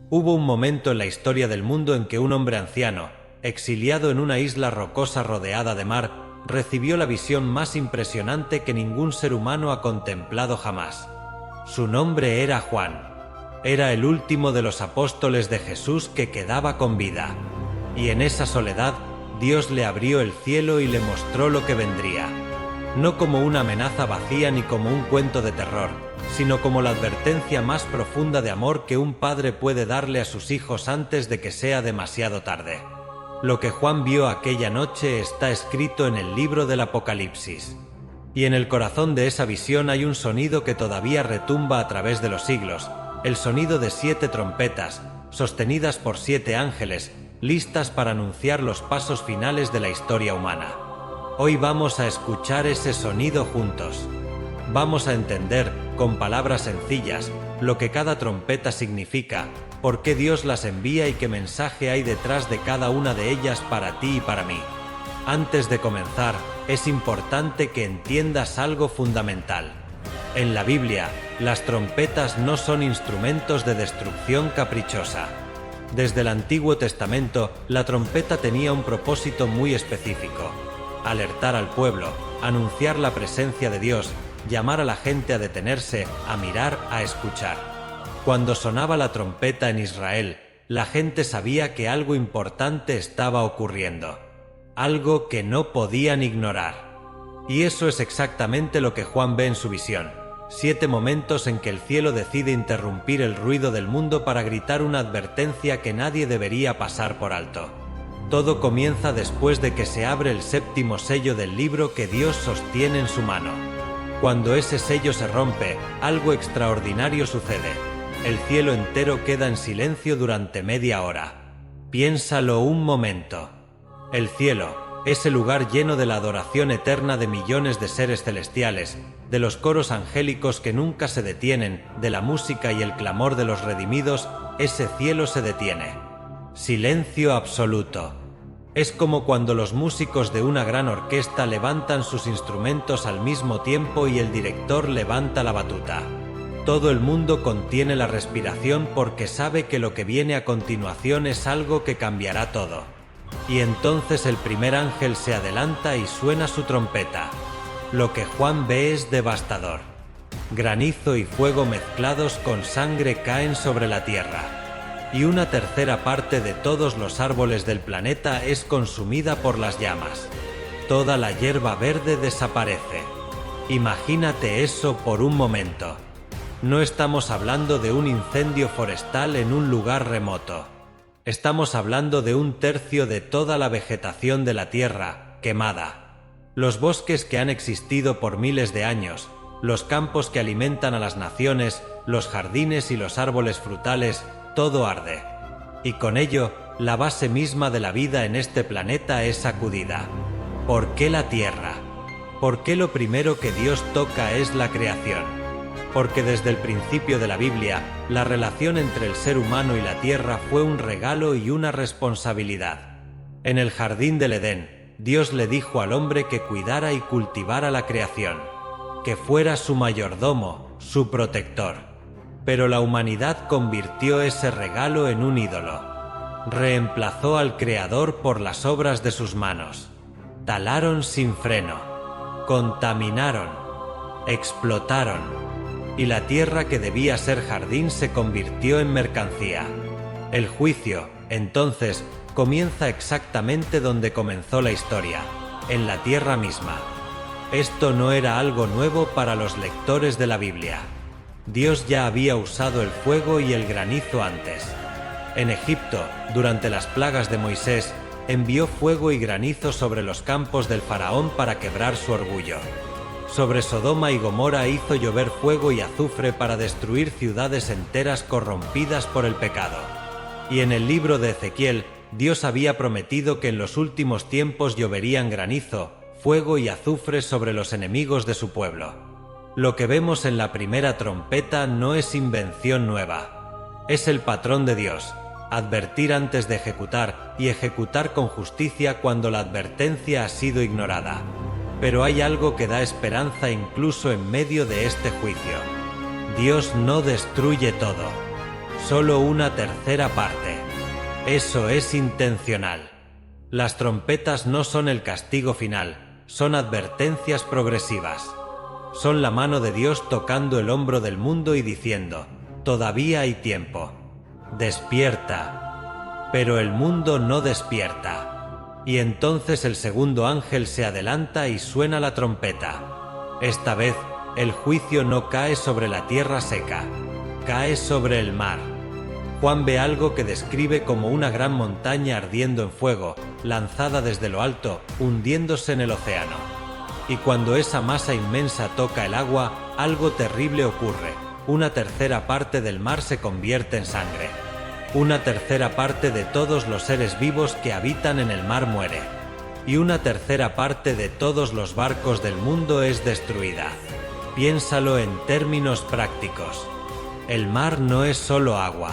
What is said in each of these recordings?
Hubo un momento en la historia del mundo en que un hombre anciano, exiliado en una isla rocosa rodeada de mar, recibió la visión más impresionante que ningún ser humano ha contemplado jamás. Su nombre era Juan. Era el último de los apóstoles de Jesús que quedaba con vida. Y en esa soledad, Dios le abrió el cielo y le mostró lo que vendría. No como una amenaza vacía ni como un cuento de terror, sino como la advertencia más profunda de amor que un padre puede darle a sus hijos antes de que sea demasiado tarde. Lo que Juan vio aquella noche está escrito en el libro del Apocalipsis. Y en el corazón de esa visión hay un sonido que todavía retumba a través de los siglos, el sonido de 7 trompetas, sostenidas por 7 ángeles, listas para anunciar los pasos finales de la historia humana. Hoy vamos a escuchar ese sonido juntos. Vamos a entender, con palabras sencillas, lo que cada trompeta significa, por qué Dios las envía y qué mensaje hay detrás de cada una de ellas para ti y para mí. Antes de comenzar, es importante que entiendas algo fundamental. En la Biblia, las trompetas no son instrumentos de destrucción caprichosa. Desde el Antiguo Testamento, la trompeta tenía un propósito muy específico: alertar al pueblo, anunciar la presencia de Dios, llamar a la gente a detenerse, a mirar, a escuchar. Cuando sonaba la trompeta en Israel, la gente sabía que algo importante estaba ocurriendo, algo que no podían ignorar. Y eso es exactamente lo que Juan ve en su visión: 7 momentos en que el cielo decide interrumpir el ruido del mundo para gritar una advertencia que nadie debería pasar por alto. Todo comienza después de que se abre el 7º sello del libro que Dios sostiene en su mano. Cuando ese sello se rompe, algo extraordinario sucede. El cielo entero queda en silencio durante media hora. Piénsalo un momento. El cielo, ese lugar lleno de la adoración eterna de millones de seres celestiales, de los coros angélicos que nunca se detienen, de la música y el clamor de los redimidos, ese cielo se detiene. Silencio absoluto. Es como cuando los músicos de una gran orquesta levantan sus instrumentos al mismo tiempo y el director levanta la batuta. Todo el mundo contiene la respiración porque sabe que lo que viene a continuación es algo que cambiará todo. Y entonces el primer ángel se adelanta y suena su trompeta. Lo que Juan ve es devastador. Granizo y fuego mezclados con sangre caen sobre la tierra. Y una tercera parte de todos los árboles del planeta es consumida por las llamas. Toda la hierba verde desaparece. Imagínate eso por un momento. No estamos hablando de un incendio forestal en un lugar remoto. Estamos hablando de 1/3 de toda la vegetación de la Tierra, quemada. Los bosques que han existido por miles de años, los campos que alimentan a las naciones, los jardines y los árboles frutales, todo arde. Y con ello, la base misma de la vida en este planeta es sacudida. ¿Por qué la Tierra? ¿Por qué lo primero que Dios toca es la creación? Porque desde el principio de la Biblia, la relación entre el ser humano y la tierra fue un regalo y una responsabilidad. En el jardín del Edén, Dios le dijo al hombre que cuidara y cultivara la creación, que fuera su mayordomo, su protector. Pero la humanidad convirtió ese regalo en un ídolo. Reemplazó al Creador por las obras de sus manos. Talaron sin freno, contaminaron, explotaron. Y la tierra que debía ser jardín se convirtió en mercancía. El juicio, entonces, comienza exactamente donde comenzó la historia, en la tierra misma. Esto no era algo nuevo para los lectores de la Biblia. Dios ya había usado el fuego y el granizo antes. En Egipto, durante las plagas de Moisés, envió fuego y granizo sobre los campos del faraón para quebrar su orgullo. Sobre Sodoma y Gomorra hizo llover fuego y azufre para destruir ciudades enteras corrompidas por el pecado. Y en el libro de Ezequiel, Dios había prometido que en los últimos tiempos lloverían granizo, fuego y azufre sobre los enemigos de su pueblo. Lo que vemos en la primera trompeta no es invención nueva. Es el patrón de Dios: advertir antes de ejecutar y ejecutar con justicia cuando la advertencia ha sido ignorada. Pero hay algo que da esperanza incluso en medio de este juicio. Dios no destruye todo. solo una tercera parte. Eso es intencional. Las trompetas no son el castigo final, son advertencias progresivas. Son la mano de Dios tocando el hombro del mundo y diciendo: todavía hay tiempo. Despierta. Pero el mundo no despierta. Y entonces el segundo ángel se adelanta y suena la trompeta. Esta vez, el juicio no cae sobre la tierra seca, cae sobre el mar. Juan ve algo que describe como una gran montaña ardiendo en fuego, lanzada desde lo alto, hundiéndose en el océano. Y cuando esa masa inmensa toca el agua, algo terrible ocurre. Una tercera parte del mar se convierte en sangre. Una tercera parte de todos los seres vivos que habitan en el mar muere. Y una tercera parte de todos los barcos del mundo es destruida. Piénsalo en términos prácticos. El mar no es solo agua.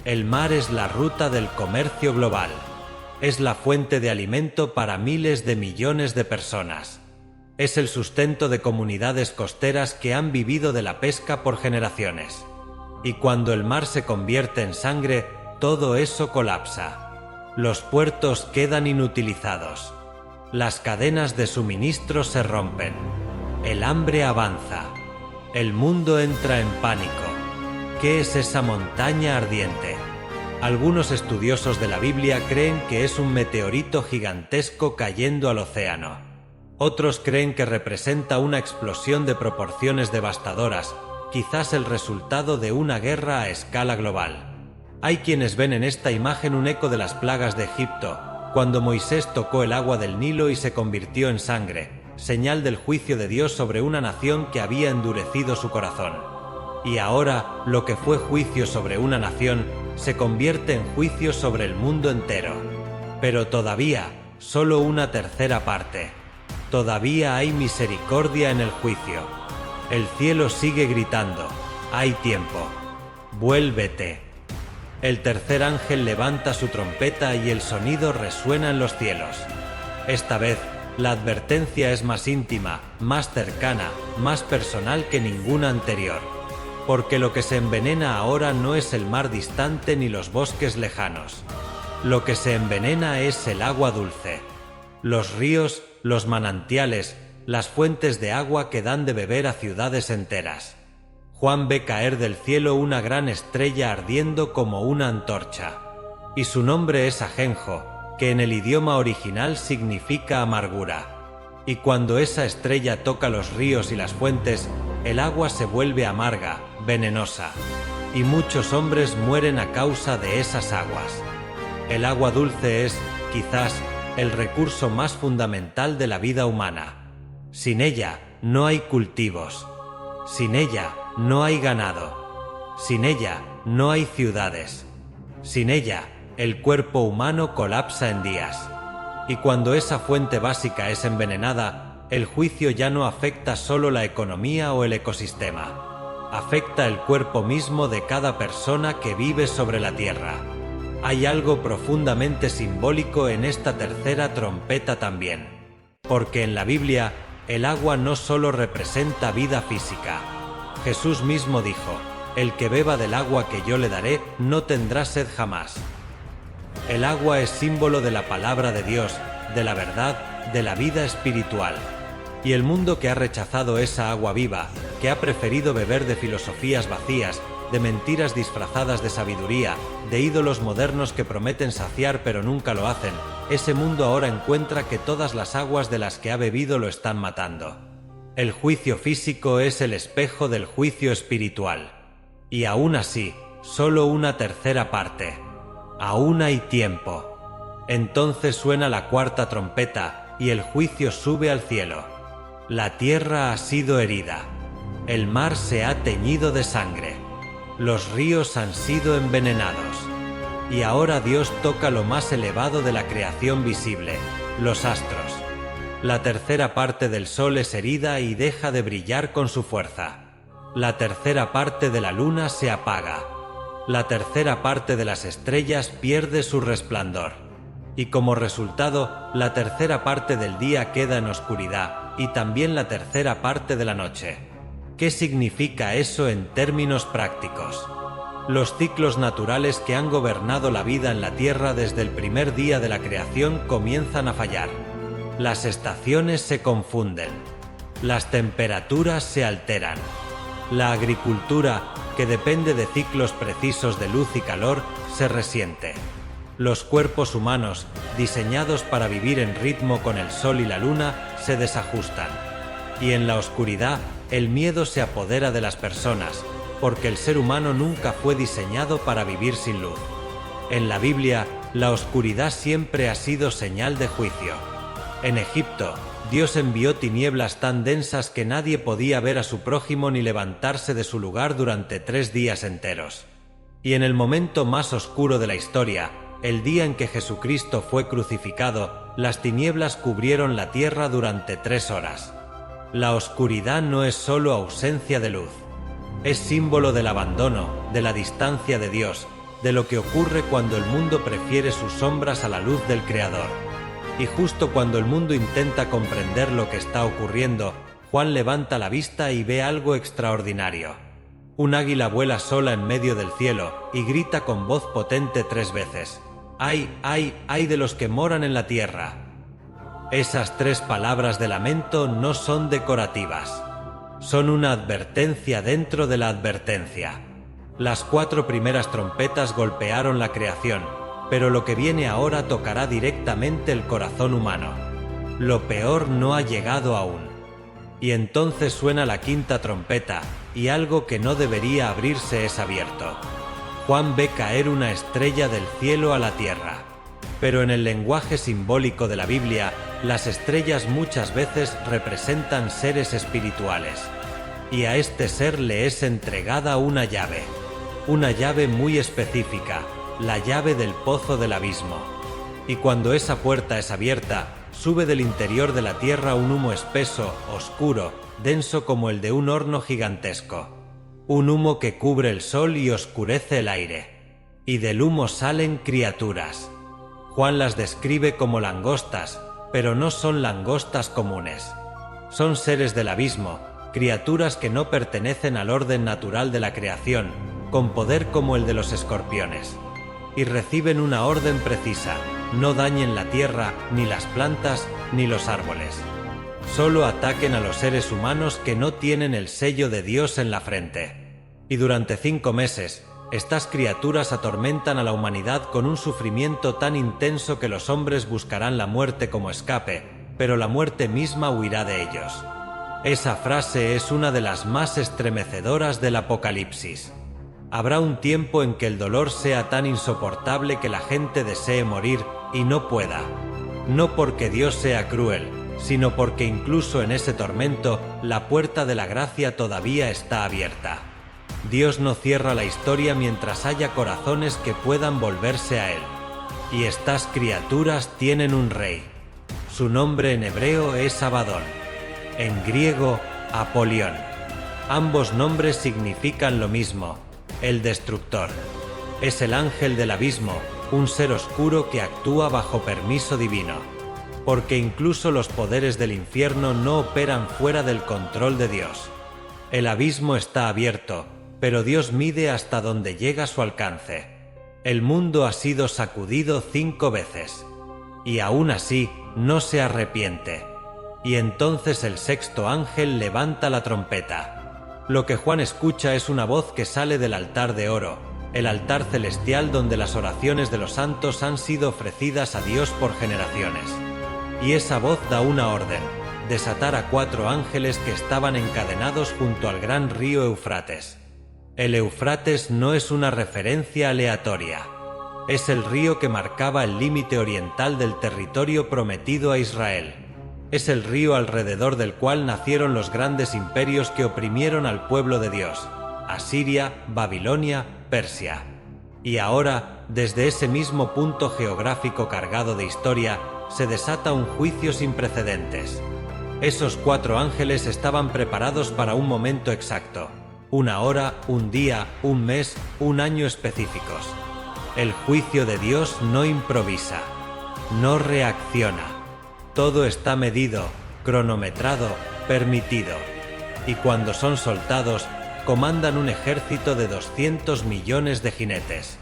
El mar es la ruta del comercio global. Es la fuente de alimento para miles de millones de personas. Es el sustento de comunidades costeras que han vivido de la pesca por generaciones. Y cuando el mar se convierte en sangre, todo eso colapsa. Los puertos quedan inutilizados. Las cadenas de suministro se rompen. El hambre avanza. El mundo entra en pánico. ¿Qué es esa montaña ardiente? Algunos estudiosos de la Biblia creen que es un meteorito gigantesco cayendo al océano. Otros creen que representa una explosión de proporciones devastadoras, quizás el resultado de una guerra a escala global. Hay quienes ven en esta imagen un eco de las plagas de Egipto, cuando Moisés tocó el agua del Nilo y se convirtió en sangre, señal del juicio de Dios sobre una nación que había endurecido su corazón. Y ahora, lo que fue juicio sobre una nación, se convierte en juicio sobre el mundo entero. Pero todavía, solo una tercera parte. Todavía hay misericordia en el juicio. El cielo sigue gritando: hay tiempo. Vuélvete. El tercer ángel levanta su trompeta y el sonido resuena en los cielos. Esta vez, la advertencia es más íntima, más cercana, más personal que ninguna anterior. Porque lo que se envenena ahora no es el mar distante ni los bosques lejanos. Lo que se envenena es el agua dulce. Los ríos, los manantiales, las fuentes de agua que dan de beber a ciudades enteras. Juan ve caer del cielo una gran estrella ardiendo como una antorcha. Y su nombre es Ajenjo, que en el idioma original significa amargura. Y cuando esa estrella toca los ríos y las fuentes, el agua se vuelve amarga, venenosa. Y muchos hombres mueren a causa de esas aguas. El agua dulce es, quizás, el recurso más fundamental de la vida humana. Sin ella no hay cultivos. Sin ella no hay ganado. Sin ella no hay ciudades. Sin ella, el cuerpo humano colapsa en días. Y cuando esa fuente básica es envenenada, el juicio ya no afecta solo la economía o el ecosistema. Afecta el cuerpo mismo de cada persona que vive sobre la tierra. Hay algo profundamente simbólico en esta tercera trompeta también. Porque en la Biblia, el agua no solo representa vida física. Jesús mismo dijo: el que beba del agua que yo le daré no tendrá sed jamás. El agua es símbolo de la palabra de Dios, de la verdad, de la vida espiritual. Y el mundo que ha rechazado esa agua viva, que ha preferido beber de filosofías vacías, de mentiras disfrazadas de sabiduría, de ídolos modernos que prometen saciar pero nunca lo hacen, ese mundo ahora encuentra que todas las aguas de las que ha bebido lo están matando. El juicio físico es el espejo del juicio espiritual. Y aún así, solo una tercera parte. Aún hay tiempo. Entonces suena la cuarta trompeta y el juicio sube al cielo. La tierra ha sido herida. El mar se ha teñido de sangre. Los ríos han sido envenenados. Y ahora Dios toca lo más elevado de la creación visible, los astros. La tercera parte del sol es herida y deja de brillar con su fuerza. La tercera parte de la luna se apaga. La tercera parte de las estrellas pierde su resplandor. Y como resultado, la tercera parte del día queda en oscuridad y también la tercera parte de la noche. ¿Qué significa eso en términos prácticos? Los ciclos naturales que han gobernado la vida en la Tierra desde el primer día de la creación comienzan a fallar. Las estaciones se confunden. Las temperaturas se alteran. La agricultura, que depende de ciclos precisos de luz y calor, se resiente. Los cuerpos humanos, diseñados para vivir en ritmo con el sol y la luna, se desajustan. Y en la oscuridad, el miedo se apodera de las personas, porque el ser humano nunca fue diseñado para vivir sin luz. En la Biblia, la oscuridad siempre ha sido señal de juicio. En Egipto, Dios envió tinieblas tan densas que nadie podía ver a su prójimo ni levantarse de su lugar durante 3 días enteros. Y en el momento más oscuro de la historia, el día en que Jesucristo fue crucificado, las tinieblas cubrieron la tierra durante 3 horas. La oscuridad no es solo ausencia de luz. Es símbolo del abandono, de la distancia de Dios, de lo que ocurre cuando el mundo prefiere sus sombras a la luz del Creador. Y justo cuando el mundo intenta comprender lo que está ocurriendo, Juan levanta la vista y ve algo extraordinario. Un águila vuela sola en medio del cielo y grita con voz potente 3 veces: ¡Ay, ay, ay de los que moran en la tierra! Esas 3 palabras de lamento no son decorativas. Son una advertencia dentro de la advertencia. Las 4 primeras trompetas golpearon la creación, pero lo que viene ahora tocará directamente el corazón humano. Lo peor no ha llegado aún. Y entonces suena la 5ª trompeta, y algo que no debería abrirse es abierto. Juan ve caer una estrella del cielo a la tierra. Pero en el lenguaje simbólico de la Biblia, las estrellas muchas veces representan seres espirituales. Y a este ser le es entregada una llave muy específica, la llave del pozo del abismo. Y cuando esa puerta es abierta, sube del interior de la tierra un humo espeso, oscuro, denso como el de un horno gigantesco. Un humo que cubre el sol y oscurece el aire. Y del humo salen criaturas. Juan las describe como langostas, pero no son langostas comunes. Son seres del abismo, criaturas que no pertenecen al orden natural de la creación, con poder como el de los escorpiones. Y reciben una orden precisa: no dañen la tierra, ni las plantas, ni los árboles. Solo ataquen a los seres humanos que no tienen el sello de Dios en la frente. Y durante 5 meses, estas criaturas atormentan a la humanidad con un sufrimiento tan intenso que los hombres buscarán la muerte como escape, pero la muerte misma huirá de ellos. Esa frase es una de las más estremecedoras del Apocalipsis. Habrá un tiempo en que el dolor sea tan insoportable que la gente desee morir y no pueda. No porque Dios sea cruel, sino porque incluso en ese tormento, la puerta de la gracia todavía está abierta. Dios no cierra la historia mientras haya corazones que puedan volverse a Él. Y estas criaturas tienen un rey. Su nombre en hebreo es Abadón, en griego Apolión. Ambos nombres significan lo mismo: el destructor. Es el ángel del abismo, un ser oscuro que actúa bajo permiso divino. Porque incluso los poderes del infierno no operan fuera del control de Dios. El abismo está abierto, pero Dios mide hasta donde llega su alcance. El mundo ha sido sacudido 5 veces. Y aún así, no se arrepiente. Y entonces el 6º ángel levanta la trompeta. Lo que Juan escucha es una voz que sale del altar de oro, el altar celestial donde las oraciones de los santos han sido ofrecidas a Dios por generaciones. Y esa voz da una orden: desatar a 4 ángeles que estaban encadenados junto al gran río Eufrates. El Eufrates no es una referencia aleatoria. Es el río que marcaba el límite oriental del territorio prometido a Israel. Es el río alrededor del cual nacieron los grandes imperios que oprimieron al pueblo de Dios: Asiria, Babilonia, Persia. Y ahora, desde ese mismo punto geográfico cargado de historia, se desata un juicio sin precedentes. Esos 4 ángeles estaban preparados para un momento exacto: una hora, un día, un mes, un año específicos. El juicio de Dios no improvisa, no reacciona. Todo está medido, cronometrado, permitido. Y cuando son soltados, comandan un ejército de 200 millones de jinetes.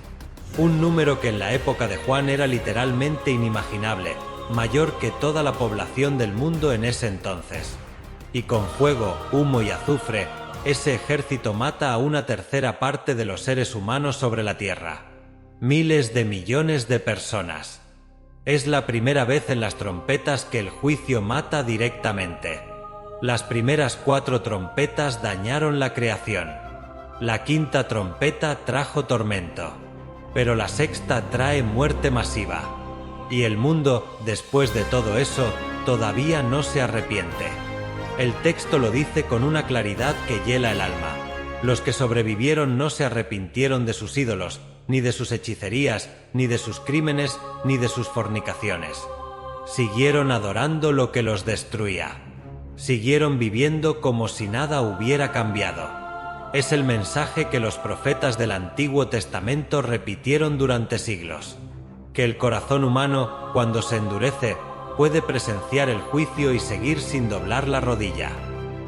Un número que en la época de Juan era literalmente inimaginable, mayor que toda la población del mundo en ese entonces. Y con fuego, humo y azufre, ese ejército mata a una tercera parte de los seres humanos sobre la tierra. Miles de millones de personas. Es la primera vez en las trompetas que el juicio mata directamente. Las primeras 4 trompetas dañaron la creación. La quinta trompeta trajo tormento. Pero la sexta trae muerte masiva. Y el mundo, después de todo eso, todavía no se arrepiente. El texto lo dice con una claridad que hiela el alma. Los que sobrevivieron no se arrepintieron de sus ídolos, ni de sus hechicerías, ni de sus crímenes, ni de sus fornicaciones. Siguieron adorando lo que los destruía. Siguieron viviendo como si nada hubiera cambiado. Es el mensaje que los profetas del Antiguo Testamento repitieron durante siglos. Que el corazón humano, cuando se endurece, puede presenciar el juicio y seguir sin doblar la rodilla.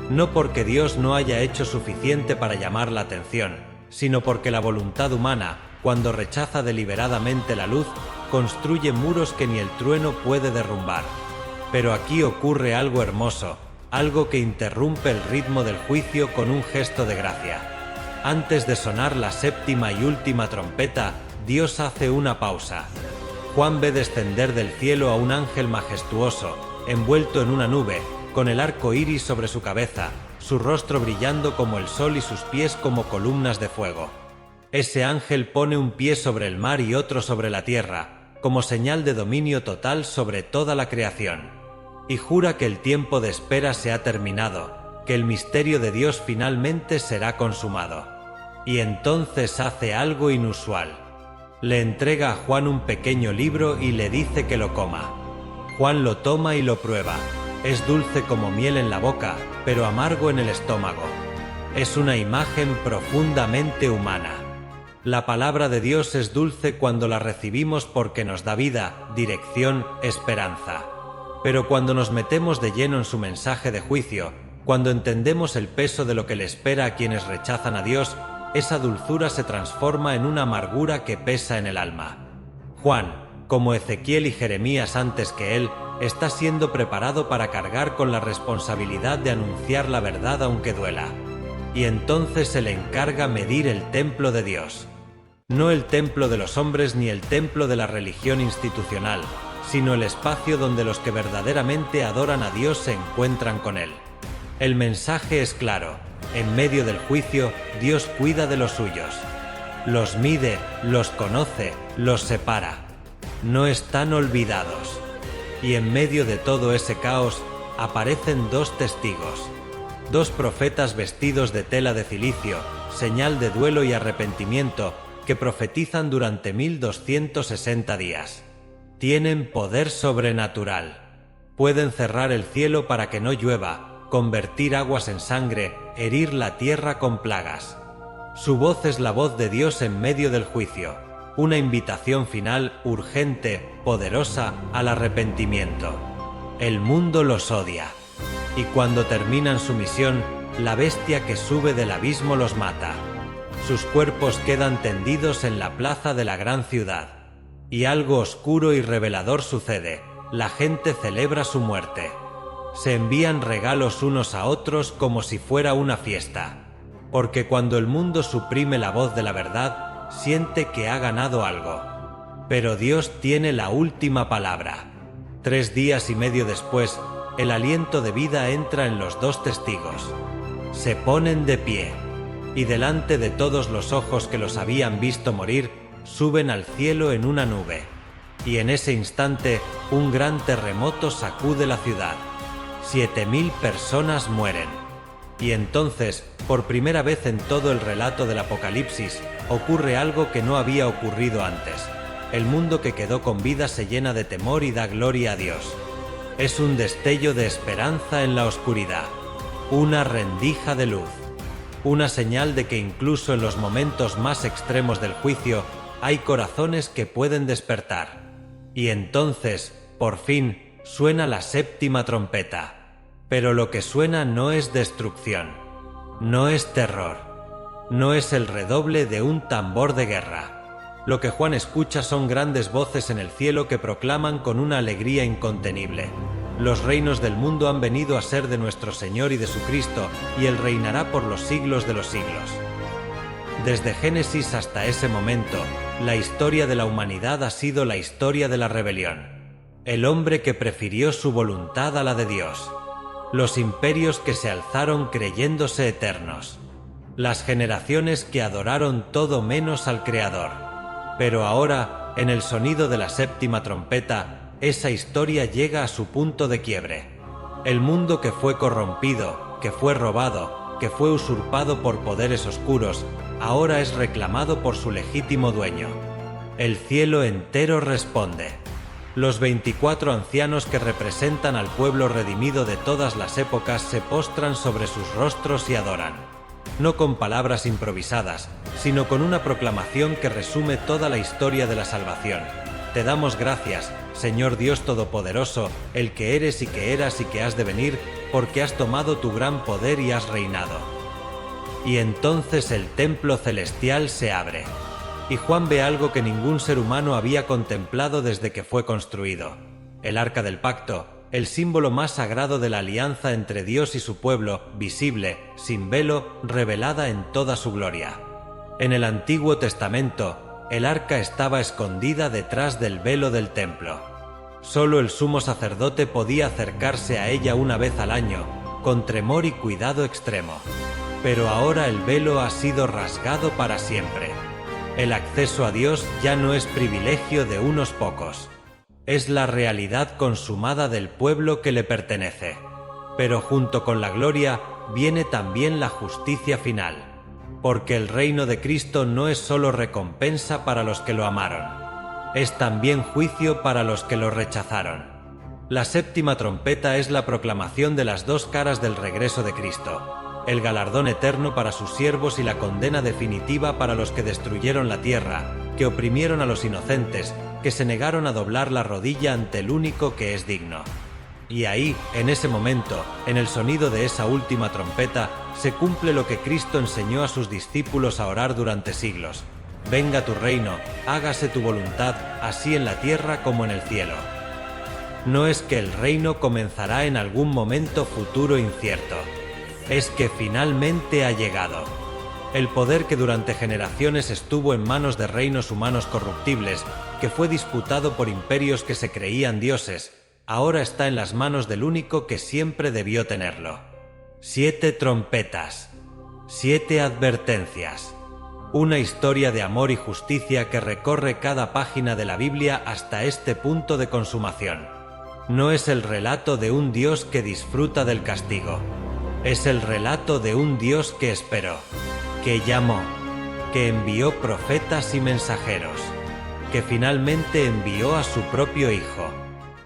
No porque Dios no haya hecho suficiente para llamar la atención, sino porque la voluntad humana, cuando rechaza deliberadamente la luz, construye muros que ni el trueno puede derrumbar. Pero aquí ocurre algo hermoso, algo que interrumpe el ritmo del juicio con un gesto de gracia. Antes de sonar la séptima y última trompeta, Dios hace una pausa. Juan ve descender del cielo a un ángel majestuoso, envuelto en una nube, con el arco iris sobre su cabeza, su rostro brillando como el sol y sus pies como columnas de fuego. Ese ángel pone un pie sobre el mar y otro sobre la tierra, como señal de dominio total sobre toda la creación. Y jura que el tiempo de espera se ha terminado, que el misterio de Dios finalmente será consumado. Y entonces hace algo inusual. Le entrega a Juan un pequeño libro y le dice que lo coma. Juan lo toma y lo prueba. Es dulce como miel en la boca, pero amargo en el estómago. Es una imagen profundamente humana. La palabra de Dios es dulce cuando la recibimos porque nos da vida, dirección, esperanza. Pero cuando nos metemos de lleno en su mensaje de juicio, cuando entendemos el peso de lo que le espera a quienes rechazan a Dios, esa dulzura se transforma en una amargura que pesa en el alma. Juan, como Ezequiel y Jeremías antes que él, está siendo preparado para cargar con la responsabilidad de anunciar la verdad aunque duela. Y entonces se le encarga medir el templo de Dios. No el templo de los hombres ni el templo de la religión institucional, sino el espacio donde los que verdaderamente adoran a Dios se encuentran con Él. El mensaje es claro. En medio del juicio, Dios cuida de los suyos. Los mide, los conoce, los separa. No están olvidados. Y en medio de todo ese caos, aparecen 2 testigos. 2 profetas vestidos de tela de cilicio, señal de duelo y arrepentimiento, que profetizan durante 1260 días. Tienen poder sobrenatural. Pueden cerrar el cielo para que no llueva, convertir aguas en sangre, herir la tierra con plagas. Su voz es la voz de Dios en medio del juicio, una invitación final, urgente, poderosa, al arrepentimiento. El mundo los odia, y cuando terminan su misión, la bestia que sube del abismo los mata. Sus cuerpos quedan tendidos en la plaza de la gran ciudad. Y algo oscuro y revelador sucede, la gente celebra su muerte. Se envían regalos unos a otros como si fuera una fiesta. Porque cuando el mundo suprime la voz de la verdad, siente que ha ganado algo. Pero Dios tiene la última palabra. 3 días y medio después, el aliento de vida entra en los 2 testigos. Se ponen de pie, y delante de todos los ojos que los habían visto morir, suben al cielo en una nube. Y en ese instante, un gran terremoto sacude la ciudad. 7000 personas mueren. Y entonces, por primera vez en todo el relato del Apocalipsis, ocurre algo que no había ocurrido antes. El mundo que quedó con vida se llena de temor y da gloria a Dios. Es un destello de esperanza en la oscuridad, una rendija de luz, una señal de que incluso en los momentos más extremos del juicio hay corazones que pueden despertar. Y entonces, por fin, suena la 7ª trompeta. Pero lo que suena no es destrucción, no es terror, No es el redoble de un tambor de guerra. Lo que Juan escucha son grandes voces en el cielo que proclaman con una alegría incontenible: los reinos del mundo han venido a ser de nuestro Señor y de su Cristo, y Él reinará por los siglos de los siglos. Desde Génesis hasta ese momento, la historia de la humanidad ha sido la historia de la rebelión. El hombre que prefirió su voluntad a la de Dios. Los imperios que se alzaron creyéndose eternos. Las generaciones que adoraron todo menos al Creador. Pero ahora, en el sonido de la séptima trompeta, esa historia llega a su punto de quiebre. El mundo que fue corrompido, que fue robado, que fue usurpado por poderes oscuros, ahora es reclamado por su legítimo dueño. El cielo entero responde. Los 24 ancianos que representan al pueblo redimido de todas las épocas se postran sobre sus rostros y adoran. No con palabras improvisadas, sino con una proclamación que resume toda la historia de la salvación. Te damos gracias, Señor Dios Todopoderoso, el que eres y que eras y que has de venir, porque has tomado tu gran poder y has reinado. Y entonces el templo celestial se abre. Y Juan ve algo que ningún ser humano había contemplado desde que fue construido. El Arca del Pacto, el símbolo más sagrado de la alianza entre Dios y su pueblo, visible, sin velo, revelada en toda su gloria. En el Antiguo Testamento, el arca estaba escondida detrás del velo del templo. Solo el sumo sacerdote podía acercarse a ella una vez al año, con tremor y cuidado extremo. Pero ahora el velo ha sido rasgado para siempre. El acceso a Dios ya no es privilegio de unos pocos. Es la realidad consumada del pueblo que le pertenece. Pero junto con la gloria viene también la justicia final. Porque el reino de Cristo no es solo recompensa para los que lo amaron. Es también juicio para los que lo rechazaron. La séptima trompeta es la proclamación de las dos caras del regreso de Cristo. El galardón eterno para sus siervos y la condena definitiva para los que destruyeron la tierra, que oprimieron a los inocentes, que se negaron a doblar la rodilla ante el único que es digno. Y ahí, en ese momento, en el sonido de esa última trompeta, se cumple lo que Cristo enseñó a sus discípulos a orar durante siglos: venga tu reino, hágase tu voluntad, así en la tierra como en el cielo. No es que el reino comenzará en algún momento futuro incierto. Es que finalmente ha llegado. El poder que durante generaciones estuvo en manos de reinos humanos corruptibles, que fue disputado por imperios que se creían dioses, ahora está en las manos del único que siempre debió tenerlo. 7 trompetas, 7 advertencias. Una historia de amor y justicia que recorre cada página de la Biblia hasta este punto de consumación. No es el relato de un Dios que disfruta del castigo. Es el relato de un Dios que esperó, que llamó, que envió profetas y mensajeros, que finalmente envió a su propio Hijo,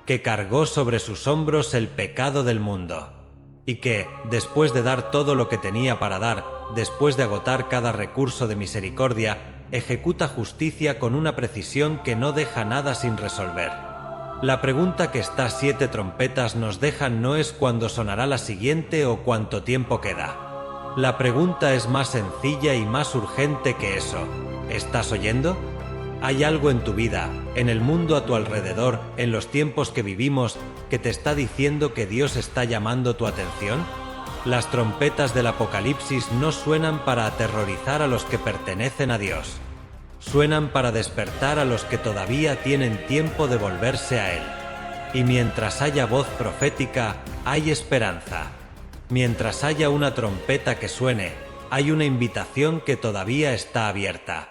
que cargó sobre sus hombros el pecado del mundo, y que, después de dar todo lo que tenía para dar, después de agotar cada recurso de misericordia, ejecuta justicia con una precisión que no deja nada sin resolver. La pregunta que estas 7 trompetas nos dejan no es cuándo sonará la siguiente o cuánto tiempo queda. La pregunta es más sencilla y más urgente que eso. ¿Estás oyendo? ¿Hay algo en tu vida, en el mundo a tu alrededor, en los tiempos que vivimos, que te está diciendo que Dios está llamando tu atención? Las trompetas del Apocalipsis no suenan para aterrorizar a los que pertenecen a Dios. Suenan para despertar a los que todavía tienen tiempo de volverse a Él. Y mientras haya voz profética, hay esperanza. Mientras haya una trompeta que suene, hay una invitación que todavía está abierta.